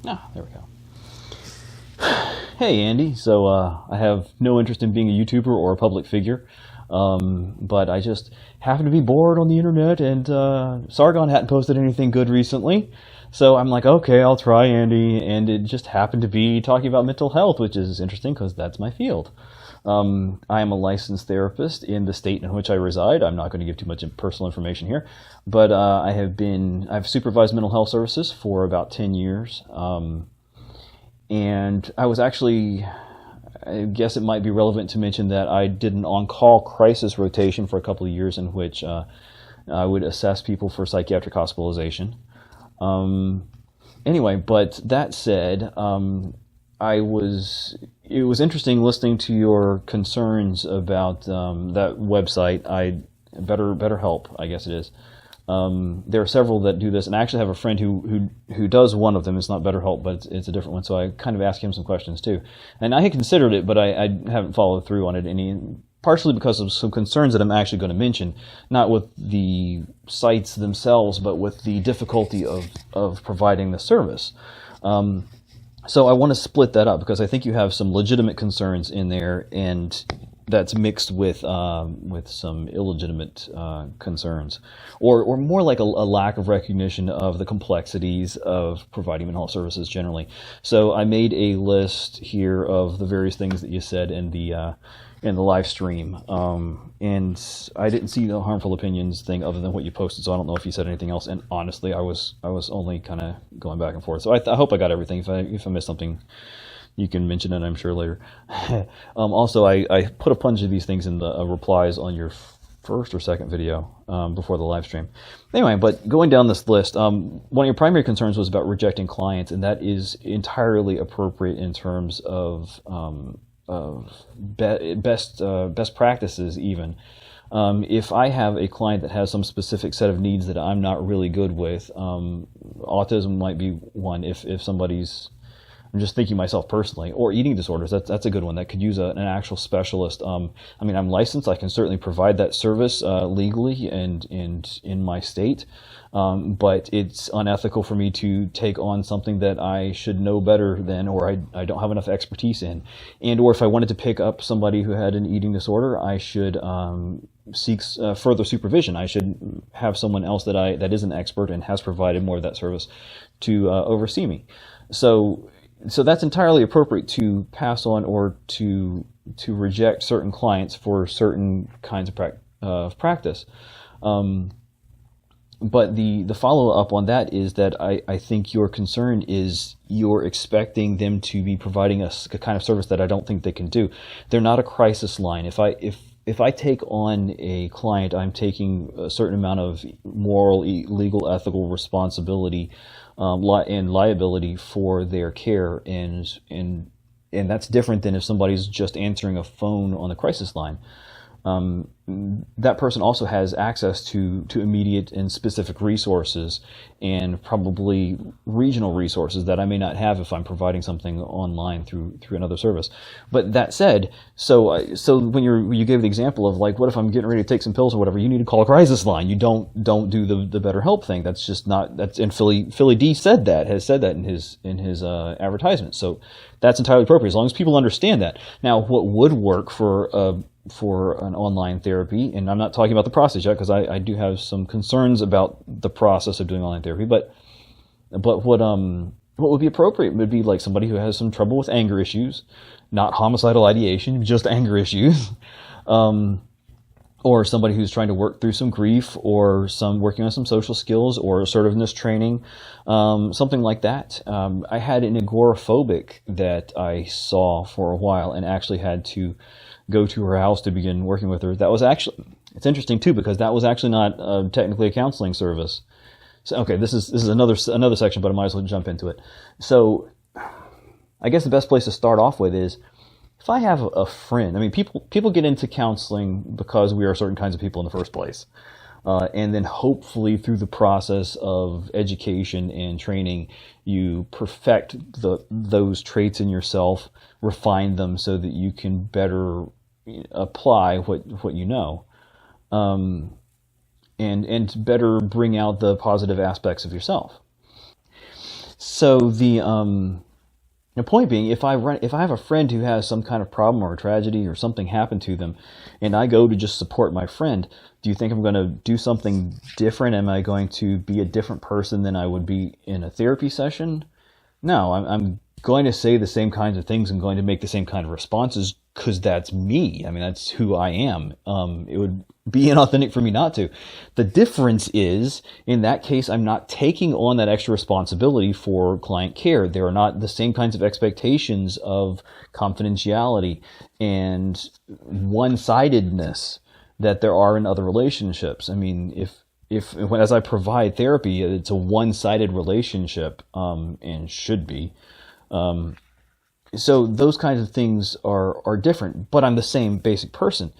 There we go. Hey, Andy. So I have no interest in being a YouTuber or a public figure, but I just happen to be bored on the internet, and Sargon hadn't posted anything good recently. So I'm like, okay, I'll try Andy, and it just happened to be talking about mental health, which is interesting because that's my field. I am a licensed therapist in the state in which I reside. I'm not going to give too much personal information here, but I've supervised mental health services for about 10 years. And I guess it might be relevant to mention that I did an on-call crisis rotation for a couple of years in which I would assess people for psychiatric hospitalization. Anyway, but that said, it was interesting listening to your concerns about that website. Betterhelp, I guess it is. There are several that do this, and I actually have a friend who does one of them. It's not Betterhelp, but it's a different one. So I kind of asked him some questions too, and I had considered it, but I haven't followed through on it partially because of some concerns that I'm actually going to mention, not with the sites themselves, but with the difficulty of providing the service. So I want to split that up because I think you have some legitimate concerns in there, and that's mixed with some illegitimate concerns, or more like a lack of recognition of the complexities of providing mental health services generally. So I made a list here of the various things that you said in the live stream, and I didn't see no harmful opinions thing other than what you posted. So I don't know if you said anything else. And honestly, I was only kind of going back and forth. So I hope I got everything. If I missed something, you can mention it, I'm sure, later. Also, I put a bunch of these things in the replies on your first or second video before the live stream. Anyway, but going down this list, one of your primary concerns was about rejecting clients, and that is entirely appropriate in terms of best practices even. If I have a client that has some specific set of needs that I'm not really good with, autism might be one. If somebody's, I'm just thinking myself personally, or eating disorders, that's a good one that could use an actual specialist. I mean, I'm licensed. I can certainly provide that service legally and in my state, but it's unethical for me to take on something that I should know better than, or I don't have enough expertise in. And or if I wanted to pick up somebody who had an eating disorder, I should seek further supervision. I should have someone else that is an expert and has provided more of that service to oversee me. So that's entirely appropriate to pass on or to reject certain clients for certain kinds of practice. But the follow-up on that is that I think your concern is you're expecting them to be providing a kind of service that I don't think they can do. They're not a crisis line. If I take on a client, I'm taking a certain amount of moral, legal, ethical responsibility and liability for their care, and that's different than if somebody's just answering a phone on the crisis line. That person also has access to immediate and specific resources, and probably regional resources that I may not have if I'm providing something online through another service. But that said, so when you gave the example of like, what if I'm getting ready to take some pills or whatever, you need to call a crisis line. You don't do the BetterHelp thing. That's just not, that's, and Philly D has said that in his advertisement. So that's entirely appropriate as long as people understand that. Now, what would work for an online therapy, and I'm not talking about the process yet because I do have some concerns about the process of doing online therapy, but what would be appropriate would be like somebody who has some trouble with anger issues, not homicidal ideation, just anger issues, or somebody who's trying to work through some grief, or working on some social skills or assertiveness training, something like that. I had an agoraphobic that I saw for a while and actually had to go to her house to begin working with her. That was actually, it's interesting too, because that was actually not technically a counseling service. So, okay, this is another section, but I might as well jump into it. So I guess the best place to start off with is, if I have a friend, I mean, people get into counseling because we are certain kinds of people in the first place. And then hopefully through the process of education and training, you perfect those traits in yourself, refine them so that you can better apply what you know, and better bring out the positive aspects of yourself. So the point being, if I have a friend who has some kind of problem or a tragedy or something happened to them, and I go to just support my friend, do you think I'm going to do something different? Am I going to be a different person than I would be in a therapy session? No, I'm going to say the same kinds of things. I'm going to make the same kind of responses because that's me. I mean, that's who I am. It would be inauthentic for me not to. The difference is, in that case, I'm not taking on that extra responsibility for client care. There are not the same kinds of expectations of confidentiality and one-sidedness that there are in other relationships. I mean, if as I provide therapy, it's a one-sided relationship, and should be. So those kinds of things are different, but I'm the same basic person.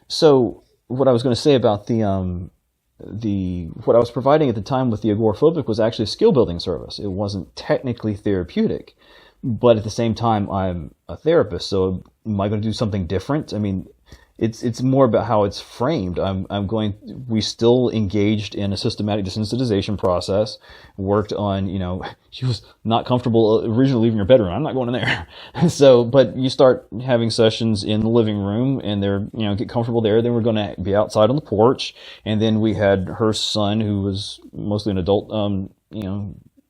So what I was going to say about what I was providing at the time with the agoraphobic was actually a skill building service. It wasn't technically therapeutic, but at the same time, I'm a therapist. So am I going to do something different? I mean, it's more about how it's framed. We still engaged in a systematic desensitization process, worked on, she was not comfortable originally leaving her bedroom. I'm not going in there. So, but you start having sessions in the living room and they're, get comfortable there. Then we're going to be outside on the porch. And then we had her son, who was mostly an adult,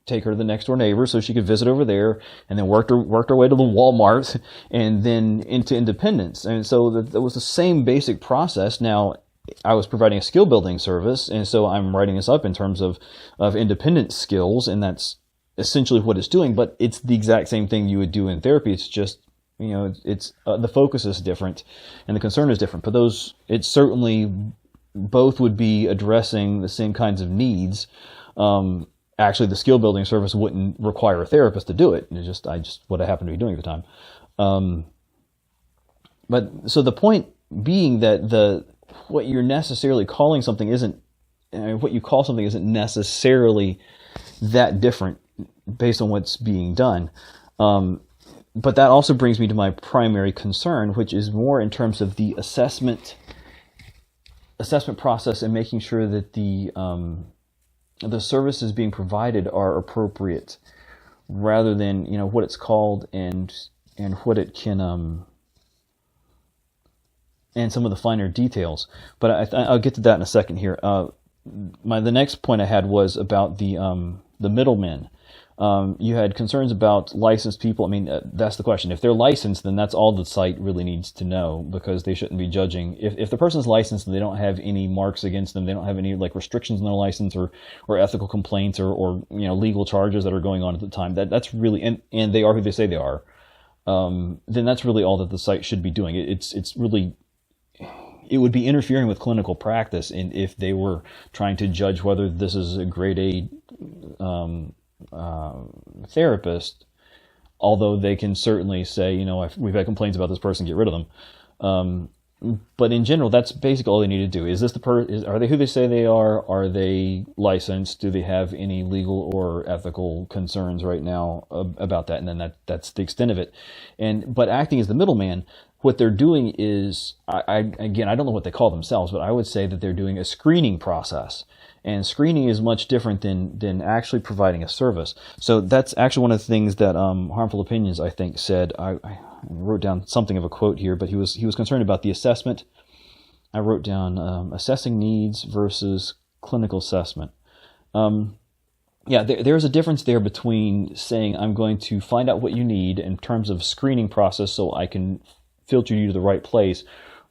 take her to the next door neighbor so she could visit over there, and then worked her way to the Walmart and then into independence. And so that was the same basic process. Now, I was providing a skill building service, and so I'm writing this up in terms of independence skills, and that's essentially what it's doing, but it's the exact same thing you would do in therapy. It's just, it's the focus is different and the concern is different, but it's certainly both would be addressing the same kinds of needs. Actually, the skill building service wouldn't require a therapist to do it. It's just what I happened to be doing at the time. But so the point being that what you're necessarily calling something what you call something isn't necessarily that different based on what's being done. But that also brings me to my primary concern, which is more in terms of the assessment process and making sure that the services being provided are appropriate, rather than what it's called and what it can and some of the finer details. But I'll get to that in a second here. The next point I had was about the middlemen. You had concerns about licensed people. I mean, that's the question. If they're licensed, then that's all the site really needs to know, because they shouldn't be judging. If the person's licensed and they don't have any marks against them, they don't have any restrictions on their license or ethical complaints or legal charges that are going on at the time, that's really, and they are who they say they are, then that's really all that the site should be doing. It's really, it would be interfering with clinical practice, and if they were trying to judge whether this is a grade A therapist, although they can certainly say, we've had complaints about this person, get rid of them. But in general, that's basically all they need to do. Is this are they who they say they are? Are they licensed? Do they have any legal or ethical concerns right now about that? And then that's the extent of it. But acting as the middleman, what they're doing is, again, I don't know what they call themselves, but I would say that they're doing a screening process. And screening is much different than actually providing a service. So that's actually one of the things that Harmful Opinions, I think, said. I wrote down something of a quote here, but he was concerned about the assessment. I wrote down assessing needs versus clinical assessment. There's a difference there between saying I'm going to find out what you need in terms of screening process so I can filter you to the right place,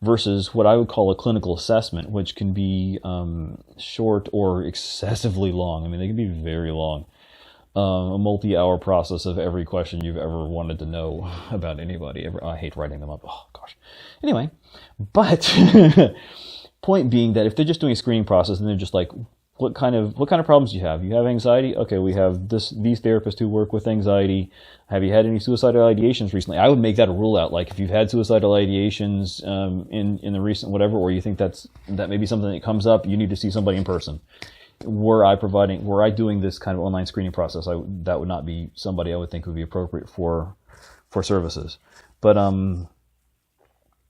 versus what I would call a clinical assessment, which can be short or excessively long. I mean, they can be very long. A multi-hour process of every question you've ever wanted to know about anybody. I hate writing them up. Oh, gosh. Anyway, but point being that if they're just doing a screening process and they're just like, what kind of problems do you have? You have anxiety? Okay, we have these therapists who work with anxiety. Have you had any suicidal ideations recently? I would make that a rule out. Like, if you've had suicidal ideations in the recent whatever, or you think that may be something that comes up, you need to see somebody in person. Were I doing this kind of online screening process, that would not be somebody I would think would be appropriate for services. But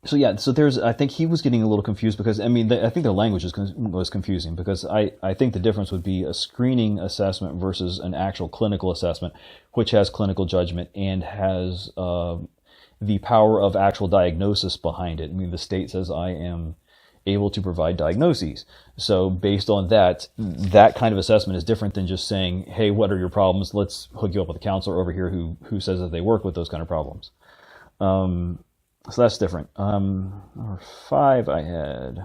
So yeah, so I think he was getting a little confused because, I mean, I think their language was confusing because I think the difference would be a screening assessment versus an actual clinical assessment, which has clinical judgment and has the power of actual diagnosis behind it. I mean, the state says I am able to provide diagnoses. So based on that, that kind of assessment is different than just saying, hey, what are your problems? Let's hook you up with a counselor over here who says that they work with those kind of problems. So that's different. Number 5 I had.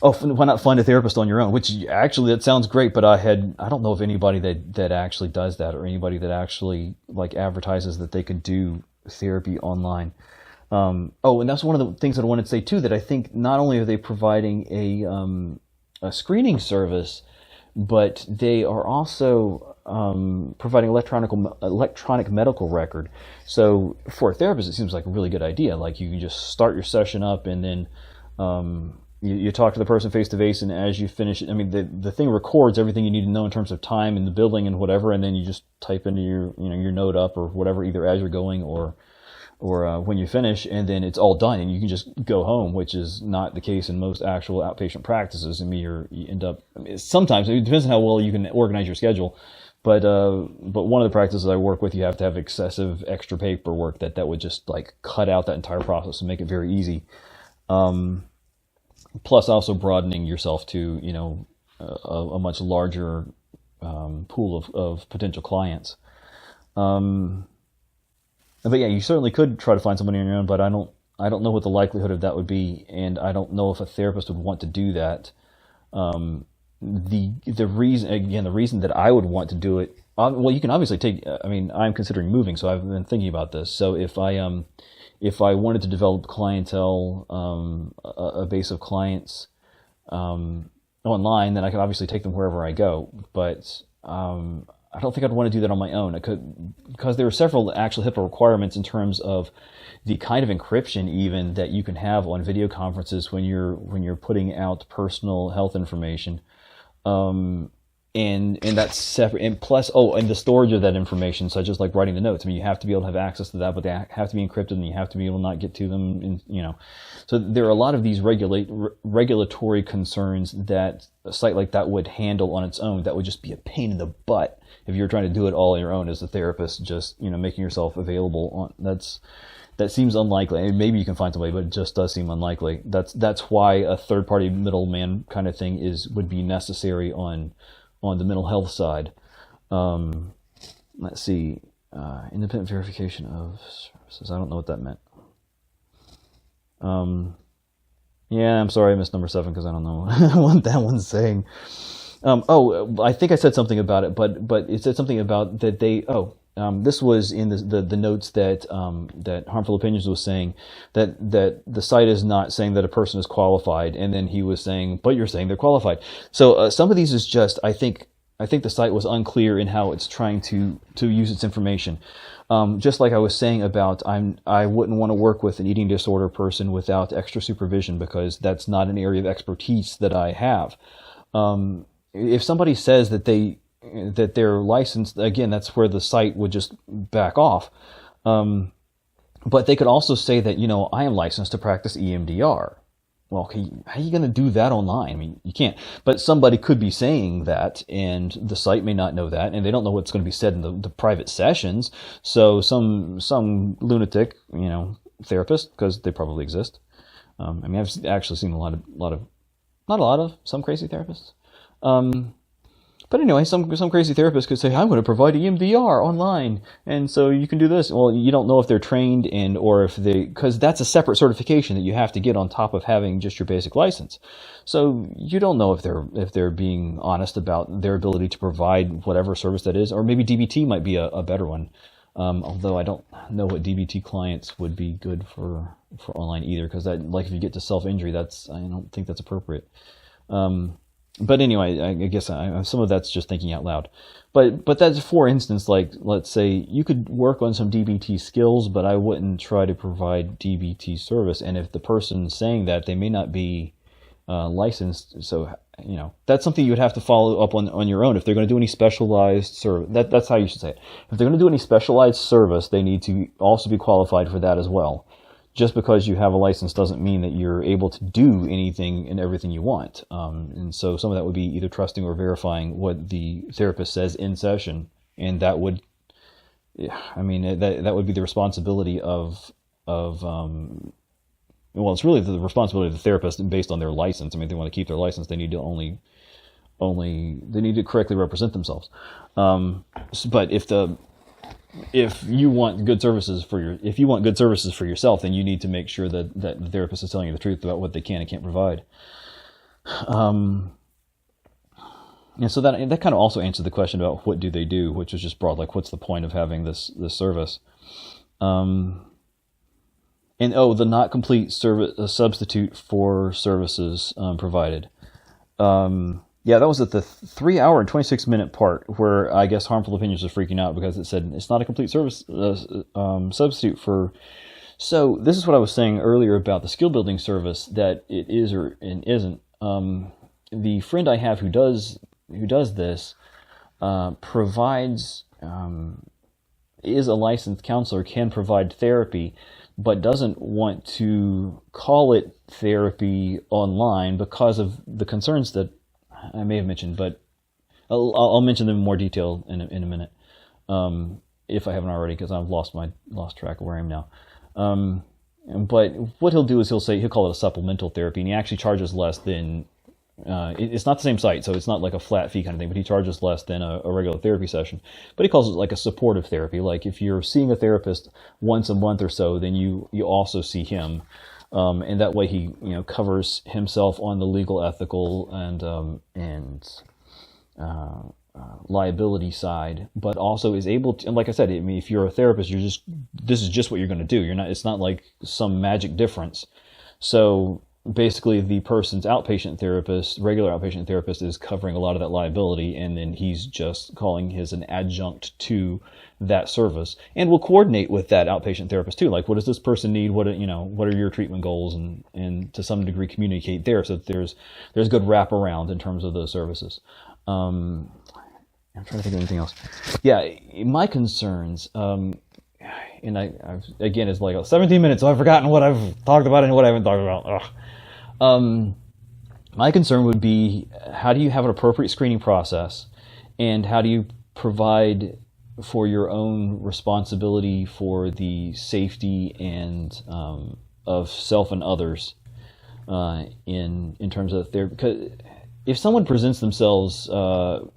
Oh, why not find a therapist on your own? Which actually, that sounds great, but I don't know of anybody that actually does that, or anybody that actually like advertises that they could do therapy online. And that's one of the things that I wanted to say too, that I think not only are they providing a screening service, but they are also providing electronic medical record. So for a therapist, it seems like a really good idea. Like you can just start your session up, and then you talk to the person face to face, and as you finish it, I mean, the thing records everything you need to know in terms of time and the building and whatever, and then you just type into your note up or whatever, either as you're going or when you finish, and then it's all done, and you can just go home, which is not the case in most actual outpatient practices. I mean, you end up, sometimes it depends on how well you can organize your schedule, but one of the practices I work with, you have to have excessive extra paperwork that would just like cut out that entire process and make it very easy. Plus also broadening yourself to a much larger pool of potential clients. But yeah, you certainly could try to find somebody on your own, but I don't know what the likelihood of that would be, and I don't know if a therapist would want to do that. The reason that I would want to do it, well, you can obviously take. I mean, I'm considering moving, so I've been thinking about this. So if I wanted to develop clientele, a base of clients online, then I could obviously take them wherever I go, but I don't think I'd want to do that on my own. I could, because there are several actual HIPAA requirements in terms of the kind of encryption even that you can have on video conferences when you're putting out personal health information, and that's separate. And plus, and the storage of that information, such as like writing the notes. I mean, you have to be able to have access to that, but they have to be encrypted, and you have to be able to not get to them. So there are a lot of these regulatory concerns that a site like that would handle on its own. That would just be a pain in the butt if you're trying to do it all on your own as a therapist, just making yourself available. That seems unlikely. I mean, maybe you can find somebody, but it just does seem unlikely. That's why a third-party middleman kind of thing would be necessary on the mental health side. Let's see, independent verification of services. I don't know what that meant. Yeah, I'm sorry I missed number 7 because I don't know what that one's saying. I think I said something about it, but it said something about that this was in the notes that Harmful Opinions was saying that the site is not saying that a person is qualified, and then he was saying, but you're saying they're qualified. So some of these is just, I think the site was unclear in how it's trying to use its information. Just like I was saying about, I wouldn't want to work with an eating disorder person without extra supervision because that's not an area of expertise that I have. If somebody says that they're licensed, again, that's where the site would just back off. But they could also say that, I am licensed to practice EMDR. Well, how are you going to do that online? I mean, you can't. But somebody could be saying that, and the site may not know that, and they don't know what's going to be said in the private sessions. So some lunatic, therapist, because they probably exist. I mean, I've actually seen some crazy therapists. But anyway, some crazy therapist could say, I'm going to provide EMDR online, and so you can do this. Well, you don't know if they're trained because that's a separate certification that you have to get on top of having just your basic license. So you don't know if they're being honest about their ability to provide whatever service that is, or maybe DBT might be a better one. Although I don't know what DBT clients would be good for online either, because if you get to self-injury, I don't think that's appropriate. But anyway, I guess some of that's just thinking out loud. But that's, for instance, like, let's say you could work on some DBT skills, but I wouldn't try to provide DBT service. And if the person saying that, they may not be licensed. So, that's something you would have to follow up on your own. If they're going to do any specialized service, that's how you should say it. If they're going to do any specialized service, they need to also be qualified for that as well. just because you have a license doesn't mean that you're able to do anything and everything you want. And so some of that would be either trusting or verifying what the therapist says in session, and that would, I mean, that would be the responsibility of well, it's really the responsibility of the therapist based on their license. I mean, if they want to keep their license, they need to they need to correctly represent themselves. But if you want good services for yourself, then you need to make sure that the therapist is telling you the truth about what they can and can't provide. And so that kind of also answered the question about what do they do, which was just broad, like what's the point of having this service. And the not complete service, a substitute for services provided. Yeah, that was at the 3 hour and 26 minute part where I guess Harmful Opinions was freaking out because it said it's not a complete service substitute for. So this is what I was saying earlier about the skill building service, that it is or isn't. The friend I have who does this provides is a licensed counselor, can provide therapy, but doesn't want to call it therapy online because of the concerns that I may have mentioned, but I'll mention them in more detail in a minute, if I haven't already, because I've lost track of where I am now. But what he'll do is he'll call it a supplemental therapy, and he actually charges less than. It's not the same site, so it's not like a flat fee kind of thing, but he charges less than a regular therapy session. But he calls it like a supportive therapy. Like if you're seeing a therapist once a month or so, then you also see him. And that way he covers himself on the legal, ethical, and liability side, but also is able to. And like I said, I mean, if you're a therapist, this is just what you're going to do. It's not like some magic difference. So basically, the person's regular outpatient therapist, is covering a lot of that liability, and then he's just calling his an adjunct to that service, and will coordinate with that outpatient therapist too. Like, what does this person need? What are your treatment goals, and to some degree communicate there, so that there's good wraparound in terms of those services. I'm trying to think of anything else. Yeah, my concerns. And I've again, it's like 17 minutes, so I've forgotten what I've talked about and what I haven't talked about. My concern would be, how do you have an appropriate screening process, and how do you provide for your own responsibility for the safety and of self and others in terms of therapy? Because if someone presents themselves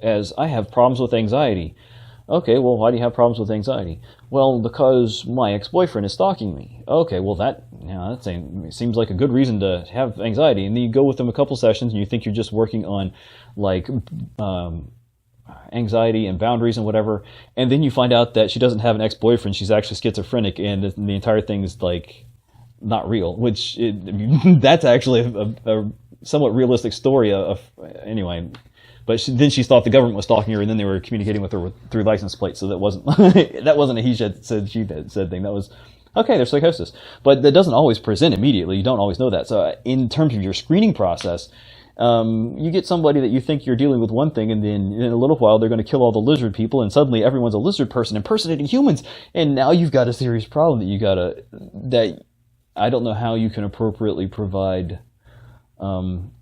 as, I have problems with anxiety. Okay, well, why do you have problems with anxiety? Well, because my ex-boyfriend is stalking me. Okay, well, that seems like a good reason to have anxiety. And then you go with them a couple sessions, and you think you're just working on, like, anxiety and boundaries and whatever. And then you find out that she doesn't have an ex-boyfriend. She's actually schizophrenic, and the entire thing is, like, not real. That's actually a somewhat realistic story anyway. But then she thought the government was stalking her, and then they were communicating with her through license plates. So that wasn't a he said she said thing. That was, okay, there's psychosis. But that doesn't always present immediately. You don't always know that. So in terms of your screening process, you get somebody that you think you're dealing with one thing, and then in a little while they're going to kill all the lizard people, and suddenly everyone's a lizard person impersonating humans, and now you've got a serious problem that I don't know how you can appropriately provide.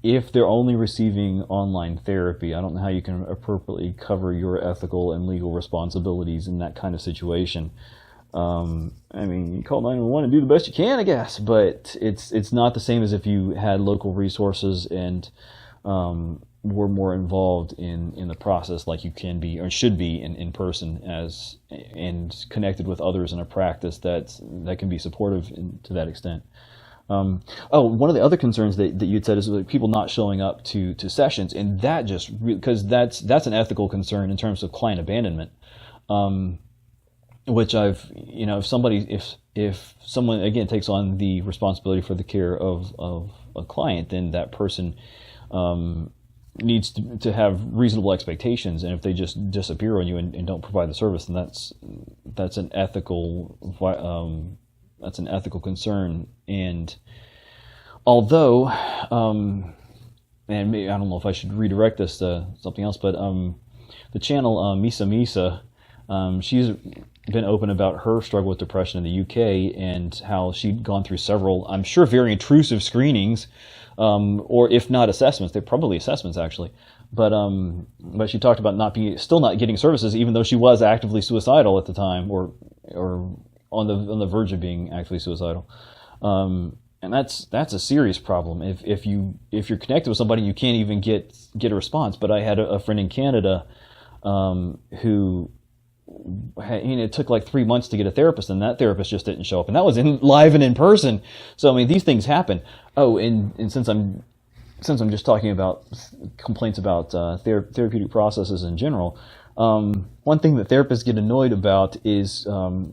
If they're only receiving online therapy, I don't know how you can appropriately cover your ethical and legal responsibilities in that kind of situation. I mean, you call 911 and do the best you can, I guess, but it's not the same as if you had local resources and were more involved in the process, like you can be or should be in person, and connected with others in a practice that can be supportive to that extent. One of the other concerns that you'd said is like people not showing up to sessions, and that just because that's an ethical concern in terms of client abandonment, which if someone again takes on the responsibility for the care of a client, then that person needs to have reasonable expectations, and if they just disappear on you and don't provide the service, then that's an ethical concern. And although, and maybe, I don't know if I should redirect this to something else, but the channel Miss Misa She's been open about her struggle with depression in the UK and how she'd gone through several, I'm sure, very intrusive screenings, or if not assessments. They're probably assessments actually. But she talked about still not getting services, even though she was actively suicidal at the time, or on the verge of being actively suicidal. And that's a serious problem. If you're connected with somebody, you can't even get a response. But I had a friend in Canada who it took like 3 months to get a therapist, and that therapist just didn't show up, and that was live and in person. So I mean, these things happen. Oh, and since I'm just talking about complaints about therapeutic processes in general, one thing that therapists get annoyed about is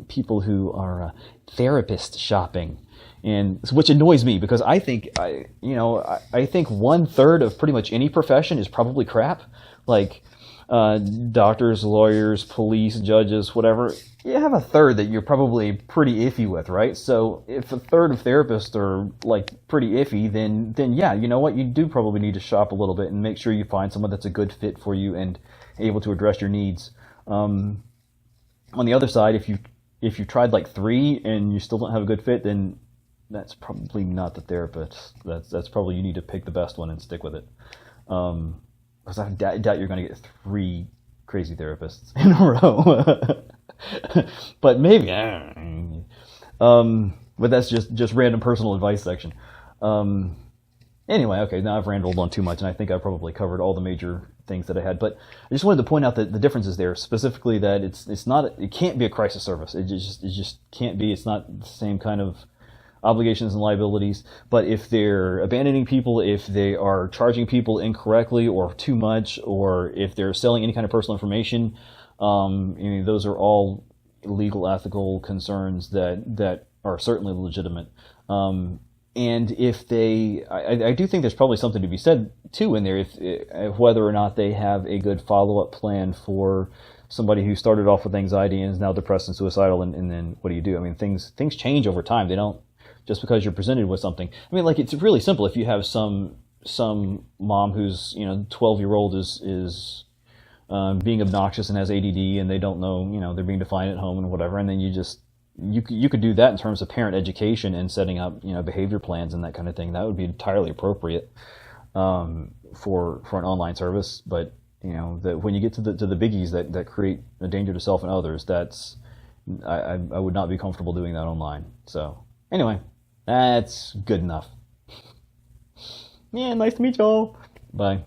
people who are therapist shopping, and which annoys me, because I think I think 1/3 of pretty much any profession is probably crap, like doctors, lawyers, police, judges, whatever. You have 1/3 that you're probably pretty iffy with, right? So if 1/3 of therapists are like pretty iffy, then yeah, you know what? You do probably need to shop a little bit and make sure you find someone that's a good fit for you and able to address your needs. On the other side, if you tried like 3 and you still don't have a good fit, then that's probably not the therapist. That's probably, you need to pick the best one and stick with it. Because I doubt you're going to get 3 crazy therapists in a row. But maybe. But that's just random personal advice section. Anyway, okay, now I've rambled on too much, and I think I probably covered all the major things that I had. But I just wanted to point out that the differences there, specifically that it can't be a crisis service. It just can't be. It's not the same kind of obligations and liabilities. But if they're abandoning people, if they are charging people incorrectly or too much, or if they're selling any kind of personal information, those are all legal, ethical concerns that are certainly legitimate. And if I do think there's probably something to be said too in there, if whether or not they have a good follow-up plan for somebody who started off with anxiety and is now depressed and suicidal, and then what do you do? I mean, things change over time. They don't, just because you're presented with something. I mean, like, it's really simple. If you have some mom who's 12-year-old is being obnoxious and has ADD, and they don't know, they're being defiant at home and whatever, and then you could do that in terms of parent education and setting up behavior plans and that kind of thing. That would be entirely appropriate for an online service. But that when you get to the biggies that create a danger to self and others, I would not be comfortable doing that online. So anyway, that's good enough. Yeah, nice to meet y'all. Bye.